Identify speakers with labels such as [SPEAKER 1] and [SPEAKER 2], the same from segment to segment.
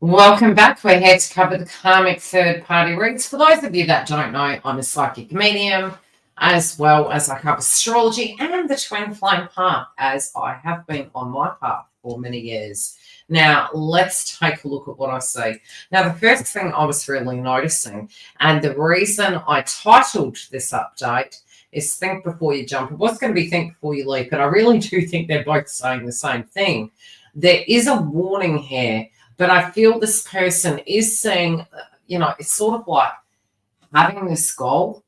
[SPEAKER 1] Welcome back. We're here to cover the karmic third-party reads. For those of you that don't know, I'm a psychic medium, as well as I cover astrology and the twin flame path, as I have been on my path for many years. Now, let's take a look at what I see. Now, the first thing I was really noticing, and the reason I titled this update is Think Before You Jump. It was going to be Think Before You Leap, but I really do think they're both saying the same thing. There is a warning here. But I feel this person is saying, it's sort of like having this goal,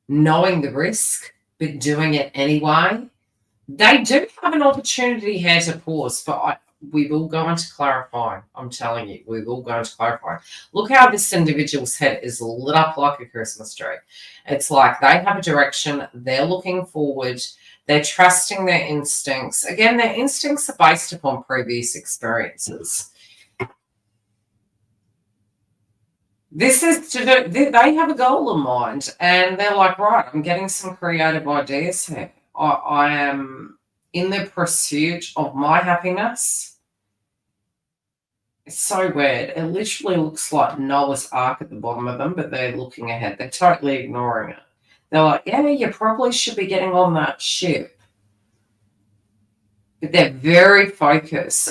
[SPEAKER 1] knowing the risk, but doing it anyway. They do have an opportunity here to pause, but we will go into clarifying. I'm telling you, we will go into clarifying. Look how this individual's head is lit up like a Christmas tree. It's like they have a direction. They're looking forward. They're trusting their instincts. Again, their instincts are based upon previous experiences. This is to do, they have a goal in mind, and they're like, right, I'm getting some creative ideas here. I am in the pursuit of my happiness. It's so weird. It literally looks like Noah's Ark at the bottom of them, but they're looking ahead. They're totally ignoring it. They're like, yeah, you probably should be getting on that ship. But they're very focused,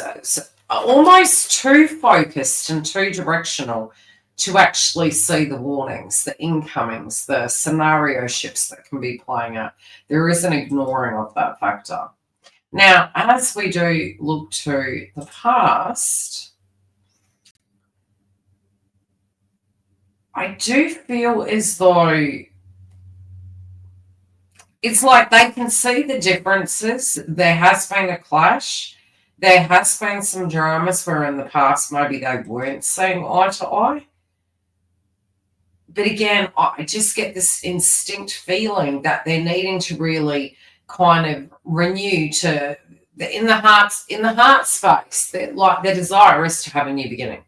[SPEAKER 1] almost too focused and too directional to actually see the warnings, the incomings, the scenario shifts that can be playing out. There is an ignoring of that factor. Now, as we do look to the past, I do feel as though it's like they can see the differences. There has been a clash. There has been some dramas where in the past maybe they weren't seeing eye to eye. But again, I just get this instinct feeling that they're needing to really kind of renew to in the heart space. Like their desire is to have a new beginning,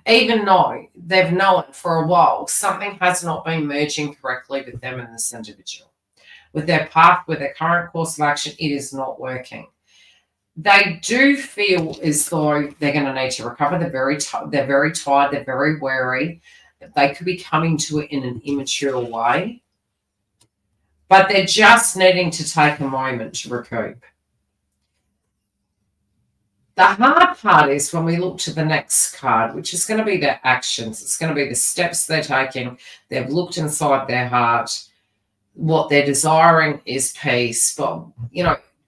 [SPEAKER 1] even though they've known for a while something has not been merging correctly with them and this individual, with their path, with their current course of action. It is not working. They do feel as though they're going to need to recover. They're very tired. They're very wary. They could be coming to it in an immature way, but they're just needing to take a moment to recoup. The hard part is when we look to the next card, which is going to be their actions. It's going to be the steps they're taking. They've looked inside their heart. What they're desiring is peace, but,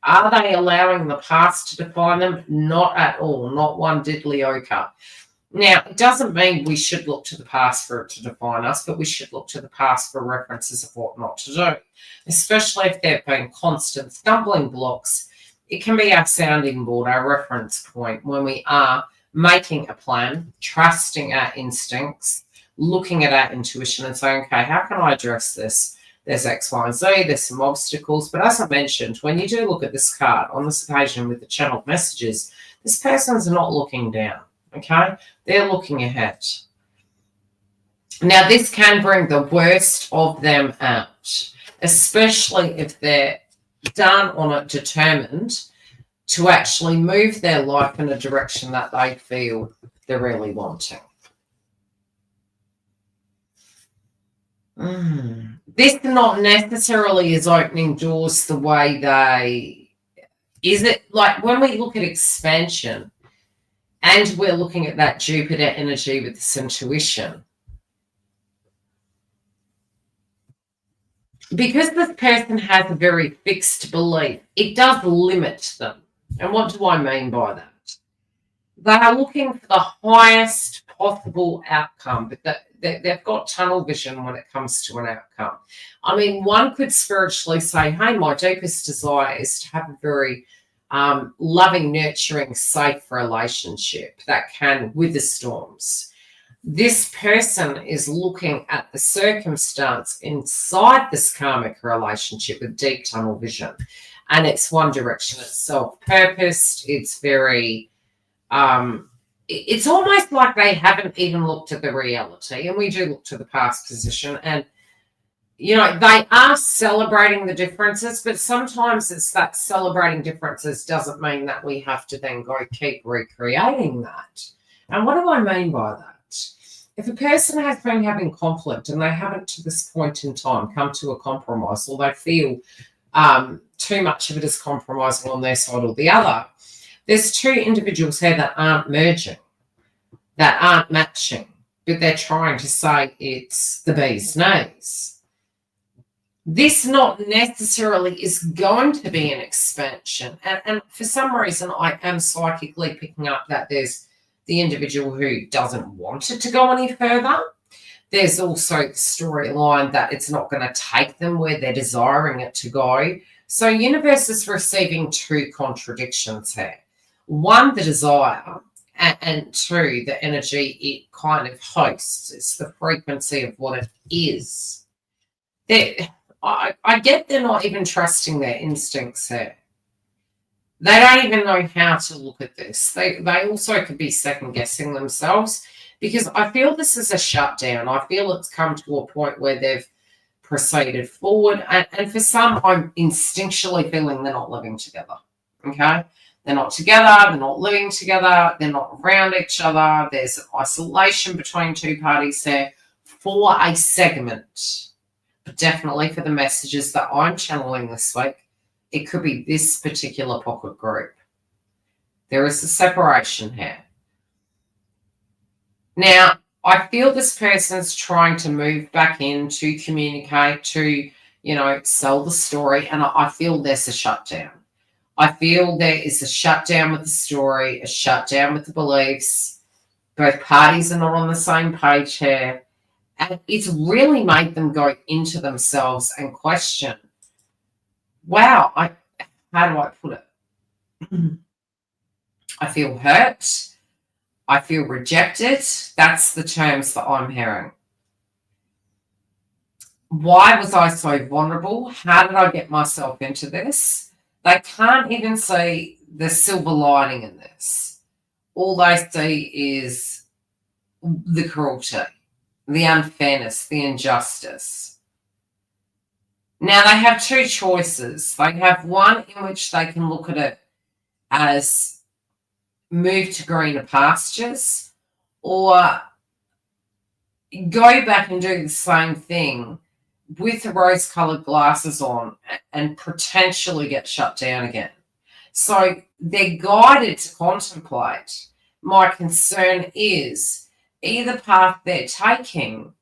[SPEAKER 1] are they allowing the past to define them? Not at all. Not one diddly ochre. Now, it doesn't mean we should look to the past for it to define us, but we should look to the past for references of what not to do, especially if there have been constant stumbling blocks. It can be our sounding board, our reference point when we are making a plan, trusting our instincts, looking at our intuition and saying, okay, how can I address this? There's X, Y, and Z, there's some obstacles. But as I mentioned, when you do look at this card, on this occasion with the channeled messages, this person's not looking down. Okay, they're looking ahead. Now, this can bring the worst of them out, especially if they're done on it, determined to actually move their life in a direction that they feel they're really wanting. This not necessarily is opening doors the way is it like when we look at expansion, and we're looking at that Jupiter energy with this intuition. Because this person has a very fixed belief, it does limit them. And what do I mean by that? They are looking for the highest possible outcome, but they've got tunnel vision when it comes to an outcome. I mean, one could spiritually say, hey, my deepest desire is to have a very loving, nurturing, safe relationship that can wither storms. This person is looking at the circumstance inside this karmic relationship with deep tunnel vision, and it's one direction. It's self-purposed. It's very it's almost like they haven't even looked at the reality, and we do look to the past position, and they are celebrating the differences, but sometimes it's that celebrating differences doesn't mean that we have to then go keep recreating that. And what do I mean by that? If a person has been having conflict and they haven't to this point in time come to a compromise, or they feel too much of it is compromising on their side or the other, there's two individuals here that aren't merging, that aren't matching, but they're trying to say it's the bee's knees. This not necessarily is going to be an expansion. And for some reason, I am psychically picking up that there's the individual who doesn't want it to go any further. There's also the storyline that it's not going to take them where they're desiring it to go. So universe is receiving two contradictions here. One, the desire, and two, the energy it kind of hosts. It's the frequency of what it is. I get they're not even trusting their instincts here. They don't even know how to look at this. They also could be second guessing themselves, because I feel this is a shutdown. I feel it's come to a point where they've proceeded forward. And for some, I'm instinctually feeling they're not living together. Okay? They're not together. They're not living together. They're not around each other. There's an isolation between two parties there for a segment. But definitely for the messages that I'm channeling this week, it could be this particular pocket group. There is a separation here. Now, I feel this person's trying to move back in to communicate, to, sell the story, and I feel there's a shutdown. I feel there is a shutdown with the story, a shutdown with the beliefs. Both parties are not on the same page here. And it's really made them go into themselves and question, wow, how do I put it? I feel hurt. I feel rejected. That's the terms that I'm hearing. Why was I so vulnerable? How did I get myself into this? They can't even see the silver lining in this. All they see is the cruelty, the unfairness, the injustice. Now, they have two choices. They have one in which they can look at it as move to greener pastures, or go back and do the same thing with the rose-coloured glasses on and potentially get shut down again. So they're guided to contemplate. My concern is either path they're taking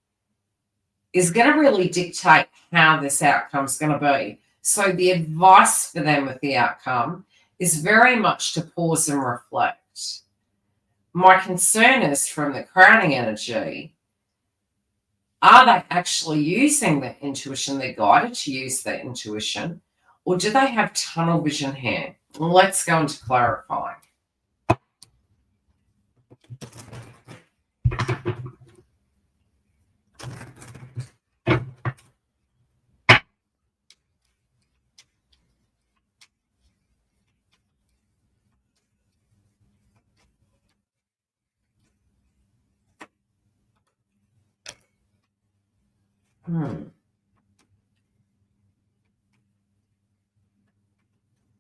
[SPEAKER 1] is going to really dictate how this outcome's going to be. So the advice for them with the outcome is very much to pause and reflect. My concern is from the crowning energy, are they actually using their intuition? They're guided to use their intuition, or do they have tunnel vision here? Let's go into clarifying.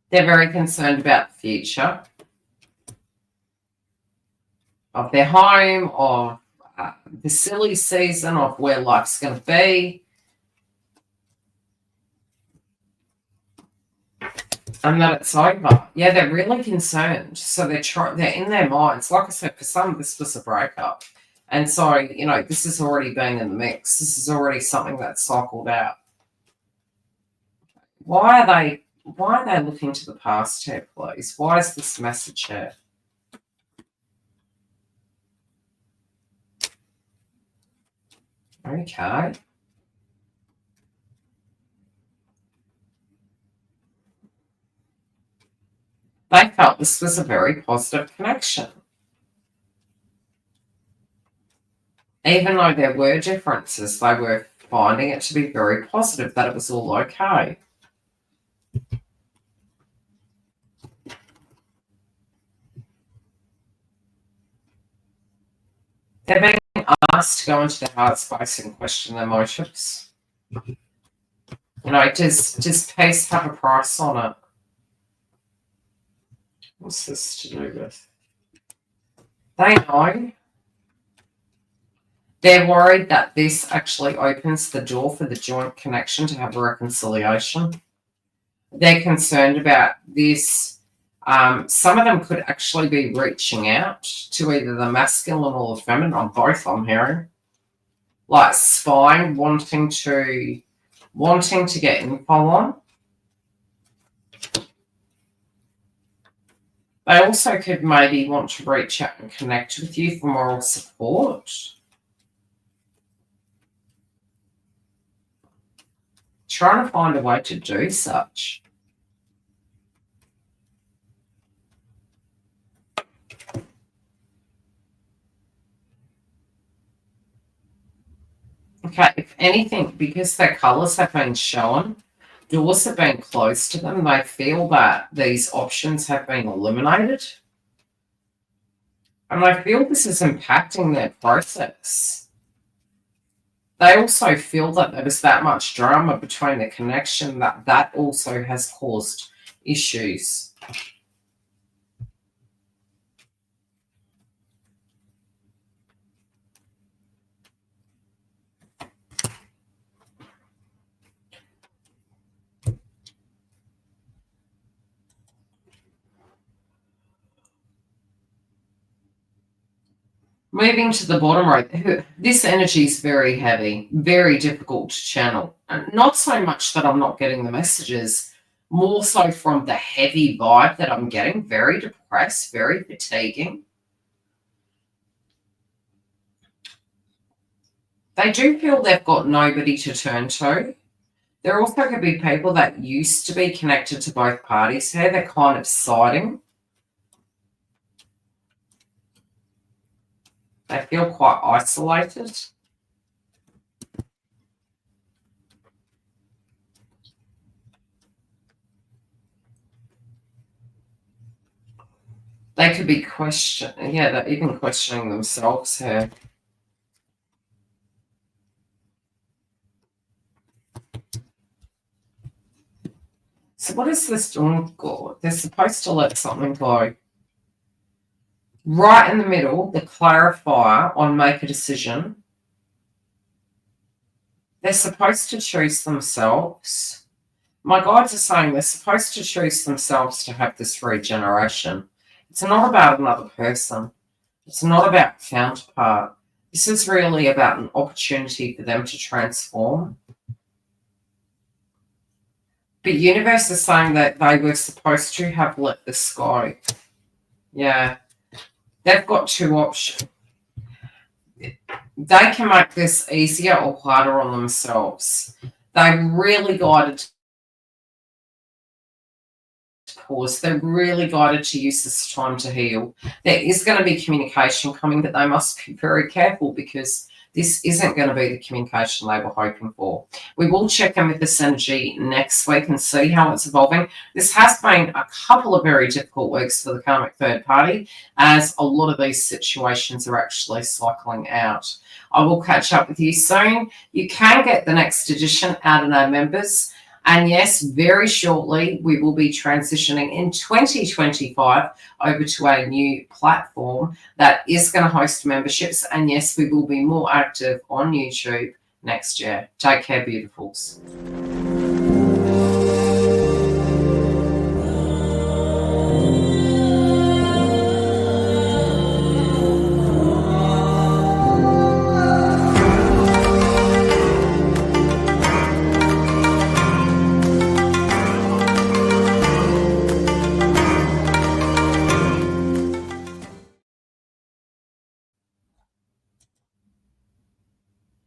[SPEAKER 1] They're very concerned about the future of their home, of the silly season, of where life's going to be. And that it's over. Yeah, they're really concerned. So they're in their minds. Like I said, for some, this was a breakup. And so, this has already been in the mix. This is already something that's cycled out. Why are they looking to the past here, please? Why is this message here? Okay. They felt this was a very positive connection. Even though there were differences, they were finding it to be very positive, that it was all okay. They're being asked to go into their heart space and question their motives. Does peace have a price on it? What's this to do with? They know. They're worried that this actually opens the door for the joint connection to have a reconciliation. They're concerned about this. Some of them could actually be reaching out to either the masculine or the feminine, on both, I'm hearing. Like spying, wanting to get info on. They also could maybe want to reach out and connect with you for moral support. Trying to find a way to do such. Okay, if anything, because their colours have been shown, doors have been closed to them, they feel that these options have been eliminated. And I feel this is impacting their process. They also feel that there was that much drama between the connection that also has caused issues. Moving to the bottom right, this energy is very heavy, very difficult to channel. And not so much that I'm not getting the messages, more so from the heavy vibe that I'm getting, very depressed, very fatiguing. They do feel they've got nobody to turn to. There also could be people that used to be connected to both parties here. They're kind of siding. They feel quite isolated. They could be they're even questioning themselves here. So what is this doing? God, they're supposed to let something go. Right in the middle, the clarifier on make a decision. They're supposed to choose themselves. My guides are saying they're supposed to choose themselves to have this regeneration. It's not about another person. It's not about counterpart. This is really about an opportunity for them to transform. But universe is saying that they were supposed to have let this go. Yeah. They've got two options. They can make this easier or harder on themselves. They really guided to pause. They're really guided to use this time to heal. There is going to be communication coming, but they must be very careful because this isn't going to be the communication they were hoping for. We will check in with this energy next week and see how it's evolving. This has been a couple of very difficult weeks for the karmic third party, as a lot of these situations are actually cycling out. I will catch up with you soon. You can get the next edition out in our members. And yes, very shortly, we will be transitioning in 2025 over to a new platform that is going to host memberships. And yes, we will be more active on YouTube next year. Take care, beautifuls.